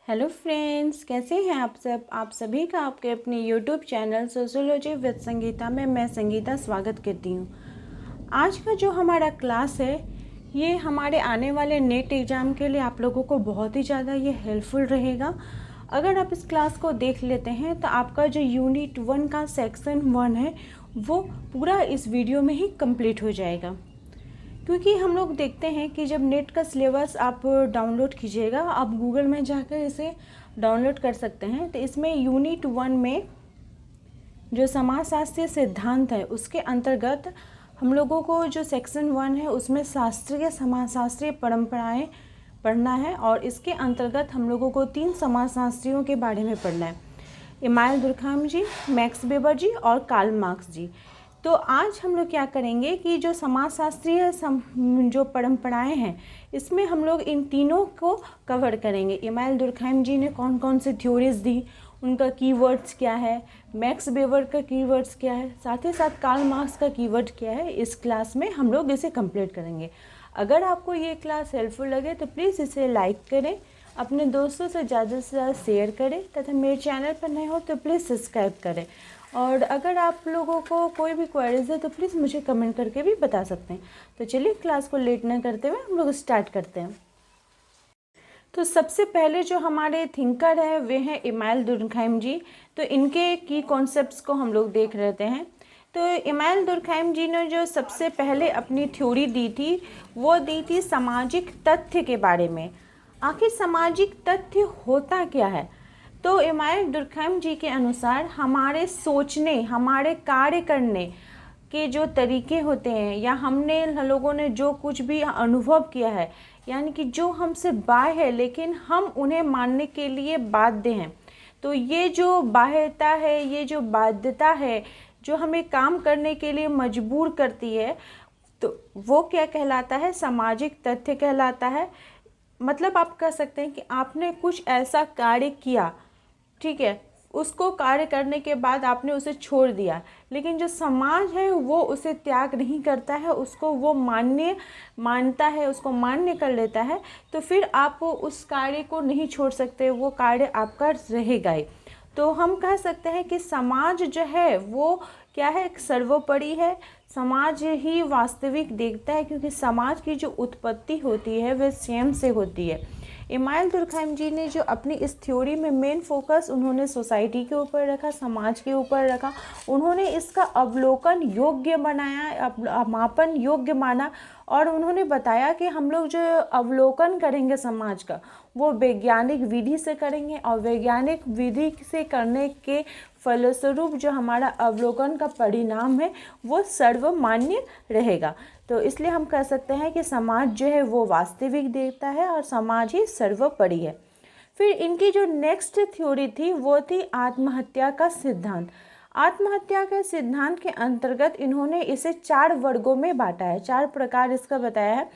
Hello friends, कैसे हैं आप सब। आप सभी का आपके अपने YouTube channel sociology with Sangeeta में मैं संगीता स्वागत करती हूँ। आज का जो हमारा क्लास है ये हमारे आने वाले नेट एग्ज़ाम के लिए आप लोगों को बहुत ही ज़्यादा ये हेल्पफुल रहेगा। अगर आप इस क्लास को देख लेते हैं तो आपका जो यूनिट 1 का सेक्शन 1 है वो पूरा इस वीडियो में ही कंप्लीट हो जाएगा। क्योंकि हम लोग देखते हैं कि जब नेट का सिलेबस आप डाउनलोड कीजिएगा, आप गूगल में जाकर इसे डाउनलोड कर सकते हैं। तो इसमें यूनिट 1 में जो समाजशास्त्रीय सिद्धांत है उसके अंतर्गत हम लोगों को जो सेक्शन 1 है उसमें शास्त्रीय समाजशास्त्रीय परंपराएं पढ़ना है। और इसके अंतर्गत हम लोगों को 3 समाजशास्त्रियों के बारे में पढ़ना है, इमानुएल दुर्कheim जी, मैक्स वेबर जी और कार्ल मार्क्स जी। तो आज हम लोग क्या करेंगे कि जो समाजशास्त्रीय जो परंपराएं हैं इसमें हम लोग इन तीनों को कवर करेंगे। इमानुएल दुर्कheim जी ने कौन कौन से थ्योरीज दी, उनका कीवर्ड्स क्या है, मैक्स वेबर का कीवर्ड्स क्या है, साथ ही साथ कार्ल मार्क्स का कीवर्ड क्या है, इस क्लास में हम लोग इसे कंप्लीट करेंगे। अगर आपको ये क्लास हेल्पफुल लगे तो प्लीज़ इसे लाइक करें, अपने दोस्तों से ज़्यादा शेयर करें तथा मेरे चैनल पर नए हो तो प्लीज़ सब्सक्राइब करें। और अगर आप लोगों को कोई भी क्वेरीज है तो प्लीज़ मुझे कमेंट करके भी बता सकते हैं। तो चलिए क्लास को लेट न करते हुए हम लोग स्टार्ट करते हैं। तो सबसे पहले जो हमारे थिंकर हैं वे हैं इमानुएल दुर्कheim जी। तो इनके की कॉन्सेप्ट्स को हम लोग देख लेते हैं। तो इमानुएल दुर्कheim जी ने जो सबसे पहले अपनी थ्योरी दी थी वो दी थी सामाजिक तथ्य के बारे में। आखिर सामाजिक तथ्य होता क्या है? तो इमानुएल दुर्कheim जी के अनुसार हमारे सोचने, हमारे कार्य करने के जो तरीके होते हैं या हमने लोगों ने जो कुछ भी अनुभव किया है, यानी कि जो हमसे बाह्य है लेकिन हम उन्हें मानने के लिए बाध्य हैं। तो ये जो बाह्यता है, ये जो बाध्यता है जो हमें काम करने के लिए मजबूर करती है, तो वो क्या कहलाता है? सामाजिक तथ्य कहलाता है। मतलब आप कह सकते हैं कि आपने कुछ ऐसा कार्य किया, ठीक है, उसको कार्य करने के बाद आपने उसे छोड़ दिया, लेकिन जो समाज है वो उसे त्याग नहीं करता है, उसको वो मानता है, उसको मान्य कर लेता है। तो फिर आप उस कार्य को नहीं छोड़ सकते, वो कार्य आपका रहेगा ही। तो हम कह सकते हैं कि समाज जो है वो क्या है? एक सर्वोपरि है। समाज ही वास्तविक देखता है, क्योंकि समाज की जो उत्पत्ति होती है वह स्वयं से होती है। इमानुएल दुर्कheim जी ने जो अपनी इस थ्योरी में मेन फोकस उन्होंने सोसाइटी के ऊपर रखा, समाज के ऊपर रखा। उन्होंने इसका अवलोकन योग्य बनाया, मापन योग्य माना, और उन्होंने बताया कि हम लोग जो अवलोकन करेंगे समाज का वो वैज्ञानिक विधि से करेंगे, और वैज्ञानिक विधि से करने के फलस्वरूप जो हमारा अवलोकन का परिणाम है वो सर्वमान्य रहेगा। तो इसलिए हम कह सकते हैं कि समाज जो है वो वास्तविक देखता है और समाज ही सर्वोपरि है। फिर इनकी जो नेक्स्ट थ्योरी थी वो थी आत्महत्या का सिद्धांत। आत्महत्या के सिद्धांत के अंतर्गत इन्होंने इसे 4 वर्गों में बांटा है, 4 प्रकार इसका बताया है।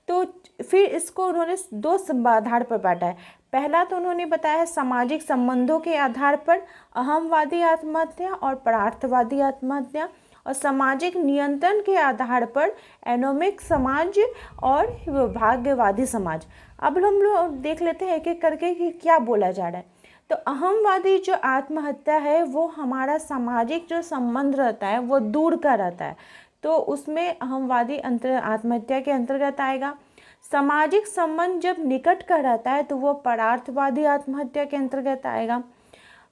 तो फिर इसको उन्होंने 2 आधार पर बांटा है। पहला तो उन्होंने बताया है सामाजिक संबंधों के आधार पर अहमवादी आत्महत्या और परार्थवादी आत्महत्या, और सामाजिक नियंत्रण के आधार पर एनोमिक समाज और भाग्यवादी समाज। अब हम लोग देख लेते हैं एक एक करके कि क्या बोला जा रहा है। तो अहमवादी जो आत्महत्या है वो हमारा सामाजिक जो संबंध रहता है वो दूर का रहता है, तो उसमें अहमवादी आत्महत्या के अंतर्गत आएगा। सामाजिक संबंध जब निकट का रहता है तो वो परार्थवादी आत्महत्या के अंतर्गत आएगा।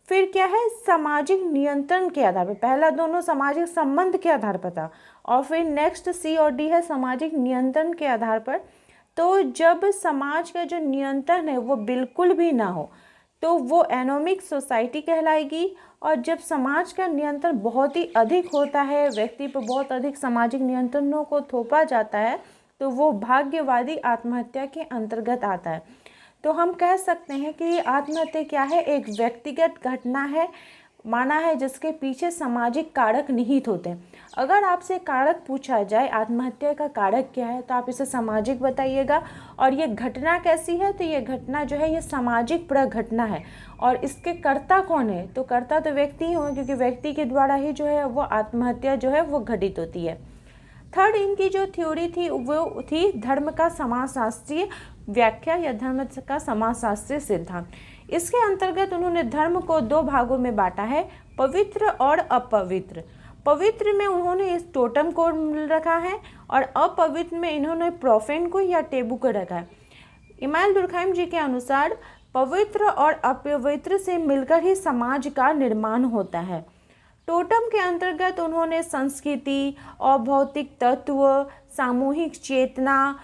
फिर क्या है? सामाजिक नियंत्रण के आधार पर, पहला दोनों सामाजिक संबंध के आधार पर था, और फिर नेक्स्ट सी और डी है सामाजिक नियंत्रण के आधार पर। तो जब समाज का जो नियंत्रण है वो बिल्कुल भी ना हो तो वो एनोमिक सोसाइटी कहलाएगी, और जब समाज का नियंत्रण बहुत ही अधिक होता है, व्यक्ति पर बहुत अधिक सामाजिक नियंत्रणों को थोपा जाता है, तो वो भाग्यवादी आत्महत्या के अंतर्गत आता है। तो हम कह सकते हैं कि आत्महत्या क्या है? एक व्यक्तिगत घटना है माना है जिसके पीछे सामाजिक कारक निहित होते हैं। अगर आपसे कारक पूछा जाए आत्महत्या का कारक क्या है तो आप इसे सामाजिक बताइएगा, और ये घटना कैसी है? तो ये घटना जो है ये सामाजिक प्रघटना है। और इसके कर्ता कौन है? तो कर्ता तो व्यक्ति ही हों, क्योंकि व्यक्ति के द्वारा ही जो है वो आत्महत्या जो है वो घटित होती है। थर्ड इनकी जो थ्योरी थी वो थी धर्म का समाजशास्त्रीय व्याख्या या धर्म का समाजशास्त्रीय सिद्धांत। इसके अंतर्गत उन्होंने धर्म को दो भागों में बांटा है, पवित्र और अपवित्र। पवित्र में उन्होंने इस टोटम को रखा है और अपवित्र में इन्होंने प्रोफेन को या टेबू को रखा है। इमानुएल दुर्कheim जी के अनुसार पवित्र और अपवित्र से मिलकर ही समाज का निर्माण होता है। टोटम के अंतर्गत उन्होंने संस्कृति और भौतिक तत्व, सामूहिक चेतना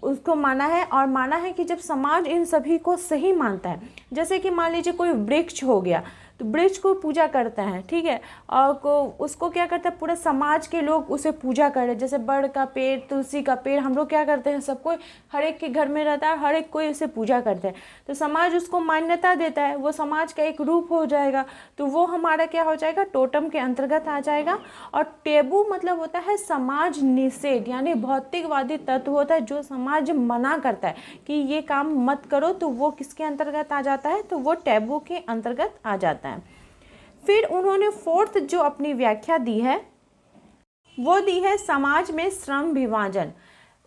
उसको माना है और माना है कि जब समाज इन सभी को सही मानता है, जैसे कि मान लीजिए कोई वृक्ष हो गया तो वृक्ष को पूजा करते हैं, ठीक है, और उसको क्या करता है, पूरा समाज के लोग उसे पूजा कर रहे हैं। जैसे बड़ का पेड़, तुलसी का पेड़, हम लोग क्या करते हैं, सब कोई हर एक के घर में रहता है, हर एक कोई उसे पूजा करते हैं, तो समाज उसको मान्यता देता है, वो समाज का एक रूप हो जाएगा, तो वो हमारा क्या हो जाएगा, टोटम के अंतर्गत आ जाएगा। और टेबू मतलब होता है समाज निषेध, यानी भौतिकवादी तत्व होता है जो समाज मना करता है कि ये काम मत करो, तो वो किसके अंतर्गत आ जाता है, तो वो टैबू के अंतर्गत आ जाता है। फिर उन्होंने फोर्थ जो अपनी व्याख्या दी है वो दी है समाज में श्रम विभाजन।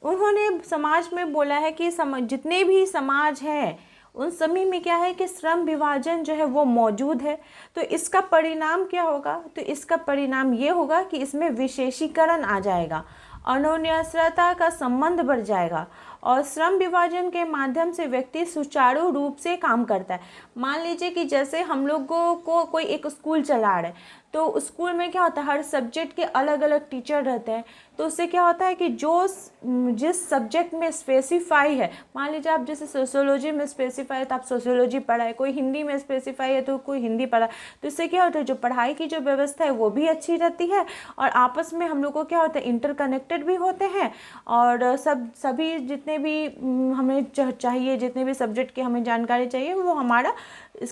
उन्होंने समाज में बोला है कि जितने भी समाज हैं उन सभी में क्या है कि श्रम विभाजन जो है वो मौजूद है। तो इसका परिणाम क्या होगा, तो इसका परिणाम ये होगा कि इसमें विशेषीकरण आ जाएगा, अन्योन्याश्रयता का संबंध बढ़ जाएगा और श्रम विभाजन के माध्यम से व्यक्ति सुचारू रूप से काम करता है। मान लीजिए कि जैसे हम लोगों को कोई एक स्कूल चला रहा है, तो स्कूल में क्या होता है, हर सब्जेक्ट के अलग अलग टीचर रहते हैं, तो उससे क्या होता है कि जो जिस सब्जेक्ट में स्पेसिफाई है, मान लीजिए आप जैसे सोशियोलॉजी में स्पेसिफाई है तो आप सोशियोलॉजी पढ़ाए, कोई हिंदी में स्पेसिफाई है तो कोई हिंदी पढ़ाए, तो इससे क्या होता है, जो पढ़ाई की जो व्यवस्था है वो भी अच्छी रहती है और आपस में हम लोग को क्या होता है, इंटरकनेक्टेड भी होते हैं और सभी जितने भी हमें चाहिए, जितने भी सब्जेक्ट की हमें जानकारी चाहिए वो हमारा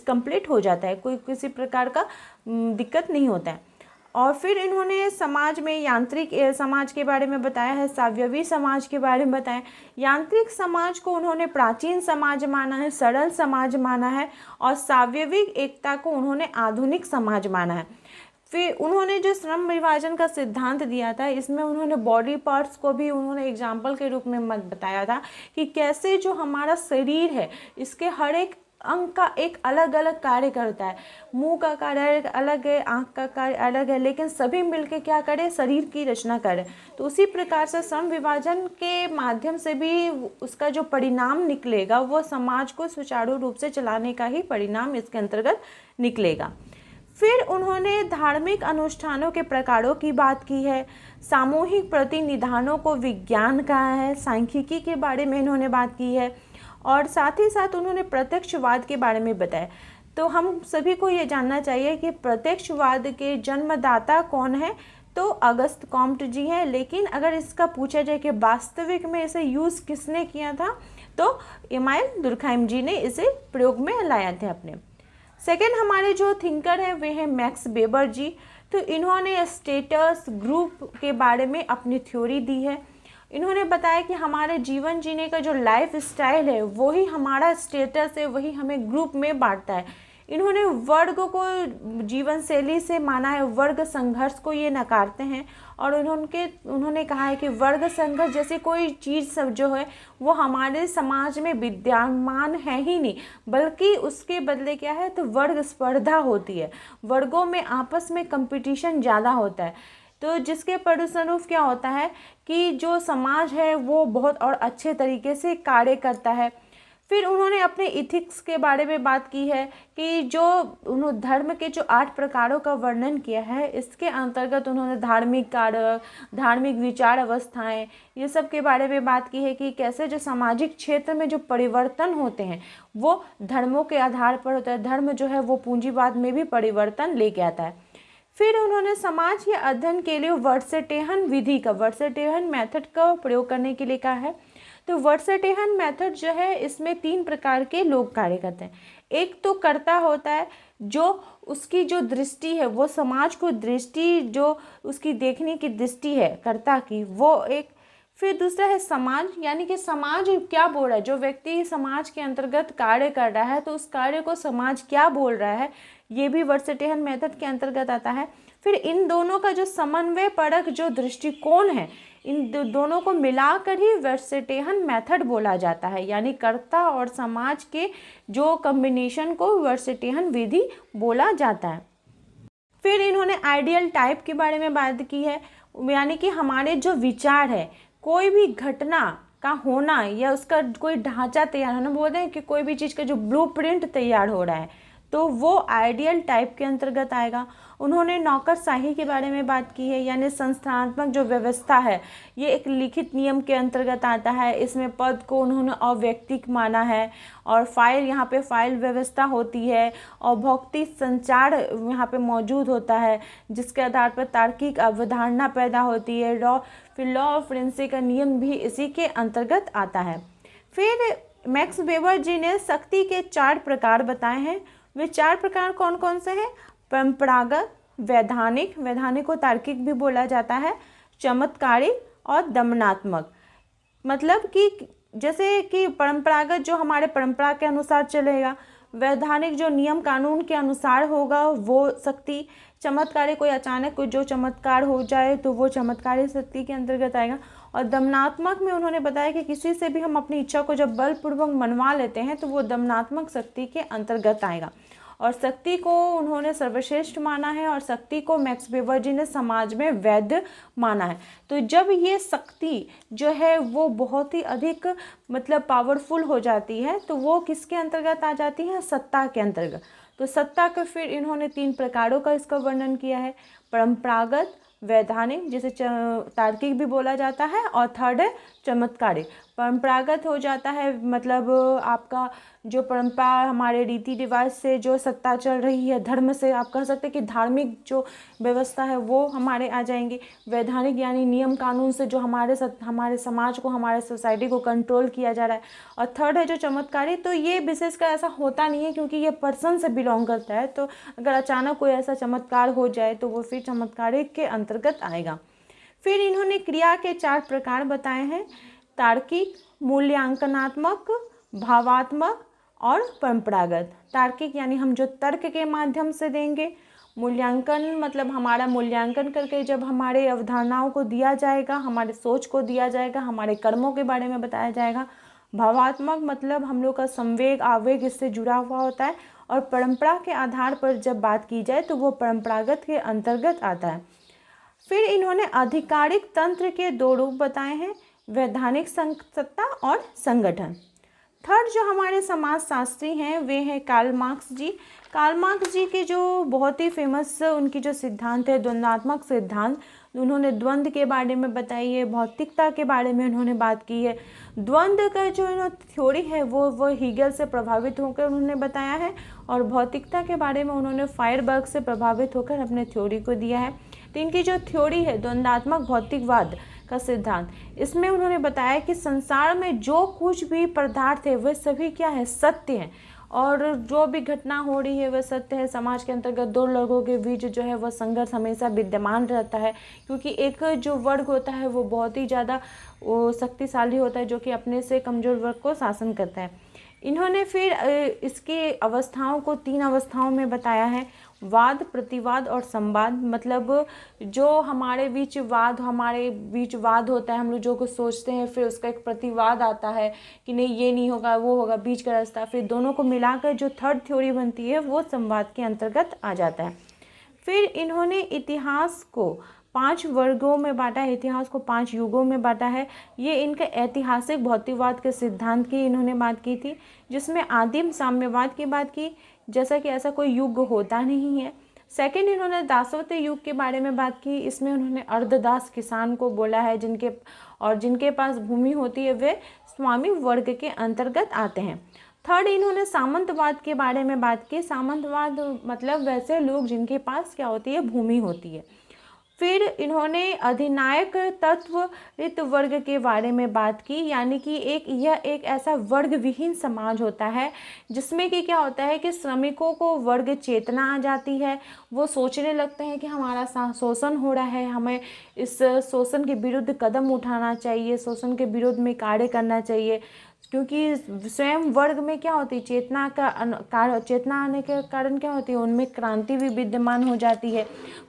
कंप्लीट हो जाता है, कोई किसी प्रकार का दिक्कत नहीं होता है। और फिर इन्होंने समाज में यांत्रिक समाज के बारे में बताया है, सावयवी समाज के बारे में बताया। यांत्रिक समाज को उन्होंने प्राचीन समाज माना है, सरल समाज माना है और सावयविक एकता को उन्होंने आधुनिक समाज माना है। फिर उन्होंने जो श्रम विभाजन का सिद्धांत दिया था, इसमें उन्होंने बॉडी पार्ट्स को भी उन्होंने एग्जाम्पल के रूप में बताया था कि कैसे जो हमारा शरीर है इसके हर एक अंग का एक अलग अलग कार्य करता है। मुंह का कार्य अलग है, आँख का कार्य अलग है, लेकिन सभी मिलके क्या करें, शरीर की रचना करें। तो उसी प्रकार से श्रम विभाजन के माध्यम से भी उसका जो परिणाम निकलेगा वो समाज को सुचारू रूप से चलाने का ही परिणाम इसके अंतर्गत निकलेगा। फिर उन्होंने धार्मिक अनुष्ठानों के प्रकारों की बात की है, सामूहिक प्रतिनिधानों को विज्ञान कहा है, सांख्यिकी के बारे में इन्होंने बात की है और साथ ही साथ उन्होंने प्रत्यक्षवाद के बारे में बताया। तो हम सभी को ये जानना चाहिए कि प्रत्यक्षवाद के जन्मदाता कौन है, तो अगस्त कॉम्ट जी हैं, लेकिन अगर इसका पूछा जाए कि वास्तविक में इसे यूज़ किसने किया था, तो इमानुएल दुर्कheim जी ने इसे प्रयोग में लाया थे अपने। सेकेंड हमारे जो थिंकर हैं वे हैं मैक्स वेबर जी। तो इन्होंने स्टेटस ग्रुप के बारे में अपनी थ्योरी दी है। इन्होंने बताया कि हमारे जीवन जीने का जो लाइफ स्टाइल है वही हमारा स्टेटस है, वही हमें ग्रुप में बांटता है। इन्होंने वर्ग को जीवन शैली से माना है, वर्ग संघर्ष को ये नकारते हैं और उन्होंने कहा है कि वर्ग संघर्ष जैसे कोई चीज़ सब जो है वो हमारे समाज में विद्यमान है ही नहीं, बल्कि उसके बदले क्या है, तो वर्ग स्पर्धा होती है, वर्गों में आपस में कंपटीशन ज़्यादा होता है, तो जिसके परिणामस्वरूप क्या होता है कि जो समाज है वो बहुत और अच्छे तरीके से कार्य करता है। फिर उन्होंने अपने इथिक्स के बारे में बात की है कि जो उन्होंने धर्म के जो 8 प्रकारों का वर्णन किया है, इसके अंतर्गत उन्होंने धार्मिक कारक, धार्मिक विचार अवस्थाएं, ये सब के बारे में बात की है कि कैसे जो सामाजिक क्षेत्र में जो परिवर्तन होते हैं वो धर्मों के आधार पर होता है। धर्म जो है वो पूंजीवाद में भी परिवर्तन लेके आता है। फिर उन्होंने समाज के अध्ययन के लिए वर्सेटेहन विधि का, वर्सेटेहन मेथड का प्रयोग करने के लिए कहा है। तो वर्सेटेहन मेथड जो है इसमें 3 प्रकार के लोग कार्य करते हैं। एक तो कर्ता होता है, जो उसकी जो दृष्टि है वो समाज को दृष्टि, जो उसकी देखने की दृष्टि है कर्ता की, वो एक। फिर दूसरा है समाज, यानी कि समाज क्या बोल रहा है, जो व्यक्ति समाज के अंतर्गत कार्य कर रहा है तो उस कार्य को समाज क्या बोल रहा है, ये भी वर्सेटेहन मेथड के अंतर्गत आता है। फिर इन दोनों का जो समन्वय परक जो दृष्टिकोण है, दोनों को मिलाकर ही वर्सेटेहन मेथड बोला जाता है, यानी कर्ता और समाज के जो कॉम्बिनेशन को वर्सेटेहन विधि बोला जाता है। फिर इन्होंने आइडियल टाइप के बारे में बात की है, यानी कि हमारे जो विचार है, कोई भी घटना का होना या उसका कोई ढांचा तैयार होना, बोलते हैं कि कोई भी चीज़ का जो ब्लूप्रिंट तैयार हो रहा है तो वो आइडियल टाइप के अंतर्गत आएगा। उन्होंने नौकरशाही के बारे में बात की है, यानी संस्थानात्मक जो व्यवस्था है ये एक लिखित नियम के अंतर्गत आता है। इसमें पद को उन्होंने अवैयक्तिक माना है और फाइल, यहाँ पे फाइल व्यवस्था होती है और भौतिक संचार यहाँ पे मौजूद होता है, जिसके आधार पर तार्किक अवधारणा पैदा होती है। फिर लॉ ऑफ फ्रेंसी का नियम भी इसी के अंतर्गत आता है। फिर मैक्स वेबर जी ने शक्ति के 4 प्रकार बताए हैं। वे 4 प्रकार कौन कौन से हैं? परंपरागत, वैधानिक, वैधानिक को तार्किक भी बोला जाता है, चमत्कारिक और दमनात्मक। मतलब कि जैसे कि परंपरागत जो हमारे परंपरा के अनुसार चलेगा, वैधानिक जो नियम कानून के अनुसार होगा वो शक्ति, चमत्कारी कोई अचानक कोई जो चमत्कार हो जाए तो वो चमत्कारी शक्ति के अंतर्गत आएगा। और दमनात्मक में उन्होंने बताया कि किसी से भी हम अपनी इच्छा को जब बलपूर्वक मनवा लेते हैं तो वो दमनात्मक शक्ति के अंतर्गत आएगा। और शक्ति को उन्होंने सर्वश्रेष्ठ माना है और शक्ति को मैक्स वेबर जी ने समाज में वैध माना है। तो जब ये शक्ति जो है वो बहुत ही अधिक मतलब पावरफुल हो जाती है तो वो किसके अंतर्गत आ जाती है? सत्ता के अंतर्गत। तो सत्ता के फिर इन्होंने 3 प्रकारों का इसका वर्णन किया है, परंपरागत, वैधानिक जिसे तार्किक भी बोला जाता है, और थर्ड है चमत्कारिक। परंपरागत हो जाता है मतलब आपका जो परंपरा हमारे रीति रिवाज से जो सत्ता चल रही है, धर्म से आप कह सकते हैं कि धार्मिक जो व्यवस्था है वो हमारे आ जाएंगे। वैधानिक यानी नियम कानून से जो हमारे समाज को, हमारे सोसाइटी को कंट्रोल किया जा रहा है। और थर्ड है जो चमत्कारी, तो ये विशेषकर ऐसा होता नहीं है क्योंकि ये पर्सन से बिलोंग करता है, तो अगर अचानक कोई ऐसा चमत्कार हो जाए तो वो फिर चमत्कारिक के अंतर्गत आएगा। फिर इन्होंने क्रिया के 4 प्रकार बताए हैं, तार्किक, मूल्यांकनात्मक, भावात्मक और परंपरागत। तार्किक यानी हम जो तर्क के माध्यम से देंगे, मूल्यांकन मतलब हमारा मूल्यांकन करके जब हमारे अवधारणाओं को दिया जाएगा, हमारे सोच को दिया जाएगा, हमारे कर्मों के बारे में बताया जाएगा। भावात्मक मतलब हम लोग का संवेग, आवेग इससे जुड़ा हुआ होता है। और परंपरा के आधार पर जब बात की जाए तो वो परंपरागत के अंतर्गत आता है। फिर इन्होंने आधिकारिक तंत्र के 2 रूप बताए हैं, वैधानिक सत्ता और संगठन। थर्ड जो हमारे समाजशास्त्री हैं वे हैं कार्ल मार्क्स जी। कार्ल मार्क्स जी के जो बहुत ही फेमस उनकी जो सिद्धांत है द्वंद्वात्मक सिद्धांत, उन्होंने द्वंद्व के बारे में बताई है, भौतिकता के बारे में उन्होंने बात की है। द्वंद्व का जो थ्योरी है वो हीगल से प्रभावित होकर उन्होंने बताया है, और भौतिकता के बारे में उन्होंने फायरबर्ग से प्रभावित होकर अपने थ्योरी को दिया है। तो इनकी जो थ्योरी है द्वंद्वात्मक भौतिकवाद का सिद्धांत, इसमें उन्होंने बताया कि संसार में जो कुछ भी पदार्थ है वह सभी क्या है? सत्य है, और जो भी घटना हो रही है वह सत्य है। समाज के अंतर्गत 2 लोगों के बीच जो है वह संघर्ष हमेशा विद्यमान रहता है, क्योंकि एक जो वर्ग होता है वो बहुत ही ज़्यादा शक्तिशाली होता है जो कि अपने से कमज़ोर वर्ग को शासन करता है। इन्होंने फिर इसकी अवस्थाओं को 3 अवस्थाओं में बताया है, वाद, प्रतिवाद और संवाद। मतलब जो हमारे बीच वाद होता है, हम लोग जो कुछ सोचते हैं फिर उसका एक प्रतिवाद आता है कि नहीं ये नहीं होगा वो होगा, बीच का रास्ता, फिर दोनों को मिलाकर जो थर्ड थ्योरी बनती है वो संवाद के अंतर्गत आ जाता है। फिर इन्होंने इतिहास को 5 वर्गों में बांटा है, इतिहास को 5 युगों में बांटा है। ये इनके ऐतिहासिक भौतिकवाद के सिद्धांत की इन्होंने बात की थी, जिसमें आदिम साम्यवाद की बात की, जैसा कि ऐसा कोई युग होता नहीं है। सेकंड इन्होंने दासत्व युग के बारे में बात की, इसमें उन्होंने अर्धदास किसान को बोला है जिनके पास भूमि होती है वे स्वामी वर्ग के अंतर्गत आते हैं। थर्ड इन्होंने सामंतवाद के बारे में बात की, सामंतवाद मतलब वैसे लोग जिनके पास क्या होती है? भूमि होती है। फिर इन्होंने अधिनायक तत्वरित वर्ग के बारे में बात की, यानी कि यह एक ऐसा वर्ग विहीन समाज होता है जिसमें कि क्या होता है कि श्रमिकों को वर्ग चेतना आ जाती है, वो सोचने लगते हैं कि हमारा शोषण हो रहा है, हमें इस शोषण के विरुद्ध कदम उठाना चाहिए, शोषण के विरुद्ध में कार्य करना चाहिए। क्योंकि स्वयं वर्ग में क्या होती है, चेतना आने के कारण क्या होती है, उनमें क्रांति भी विद्यमान हो जाती है।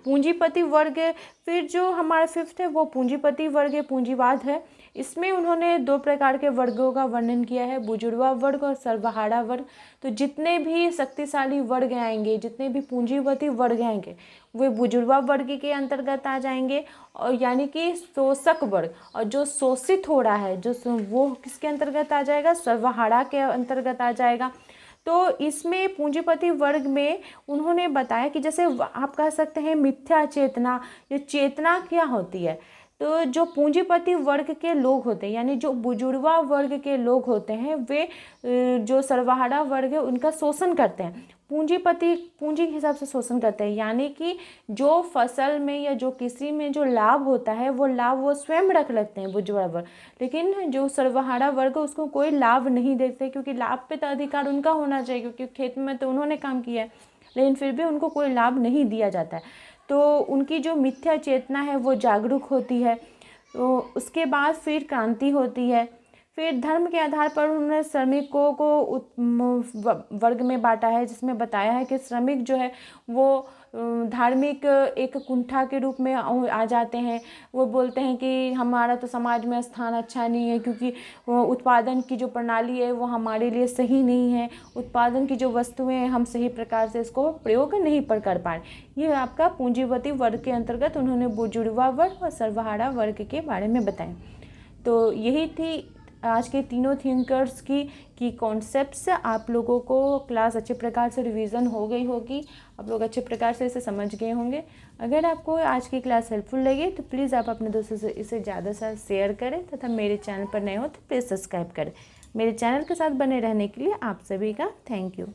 पूंजीपति वर्ग, फिर जो हमारा फिफ्थ है वो पूंजीपति वर्ग है, पूंजीवाद है। इसमें उन्होंने 2 प्रकार के वर्गों का वर्णन किया है, बुजुर्गा वर्ग और सर्वहारा वर्ग। तो जितने भी शक्तिशाली वर्ग आएंगे, जितने भी पूंजीपति वर्ग आएंगे, वे बुजुर्गा वर्ग के अंतर्गत आ जाएंगे, और यानी कि शोषक वर्ग, और जो शोषित हो रहा है वो किसके अंतर्गत आ जाएगा, सर्वहारा के अंतर्गत आ जाएगा। तो इसमें पूंजीपति वर्ग में उन्होंने बताया कि जैसे आप कह सकते हैं मिथ्या चेतना, ये चेतना क्या होती है। तो जो पूंजीपति वर्ग के लोग होते हैं, यानी जो बुजुर्गा वर्ग के लोग होते हैं, वे जो सर्वहारा वर्ग है उनका शोषण करते हैं। पूंजी के हिसाब से शोषण करते हैं, यानी कि जो फसल में या जो कृषि में जो लाभ होता है वो लाभ वो स्वयं रख लेते हैं बुजुर्गा वर्ग, लेकिन जो सर्वहारा वर्ग है उसको कोई लाभ नहीं देते, क्योंकि लाभ पे तो अधिकार उनका होना चाहिए, क्योंकि खेत में तो उन्होंने काम किया है, लेकिन फिर भी उनको कोई लाभ नहीं दिया जाता है। तो उनकी जो मिथ्या चेतना है वो जागरूक होती है। तो उसके बाद फिर क्रांति होती है। फिर धर्म के आधार पर उन्होंने श्रमिकों को वर्ग में बांटा है, जिसमें बताया है कि श्रमिक जो है वो धार्मिक एक कुंठा के रूप में आ जाते हैं। वो बोलते हैं कि हमारा तो समाज में स्थान अच्छा नहीं है, क्योंकि उत्पादन की जो प्रणाली है वो हमारे लिए सही नहीं है, उत्पादन की जो वस्तुएं हैं हम सही प्रकार से इसको प्रयोग नहीं कर पा रहे। ये आपका पूंजीपति वर्ग के अंतर्गत उन्होंने बुजुर्गा वर्ग और सर्वहारा वर्ग के बारे में बताया। तो यही थी आज के तीनों थिंकर्स की कॉन्सेप्ट्स। आप लोगों को क्लास अच्छे प्रकार से रिवीजन हो गई होगी, आप लोग अच्छे प्रकार से इसे समझ गए होंगे। अगर आपको आज की क्लास हेल्पफुल लगी तो प्लीज़ आप अपने दोस्तों से इसे ज़्यादा से शेयर करें, तथा मेरे चैनल पर नए हो तो प्लीज़ सब्सक्राइब करें। मेरे चैनल के साथ बने रहने के लिए आप सभी का थैंक यू।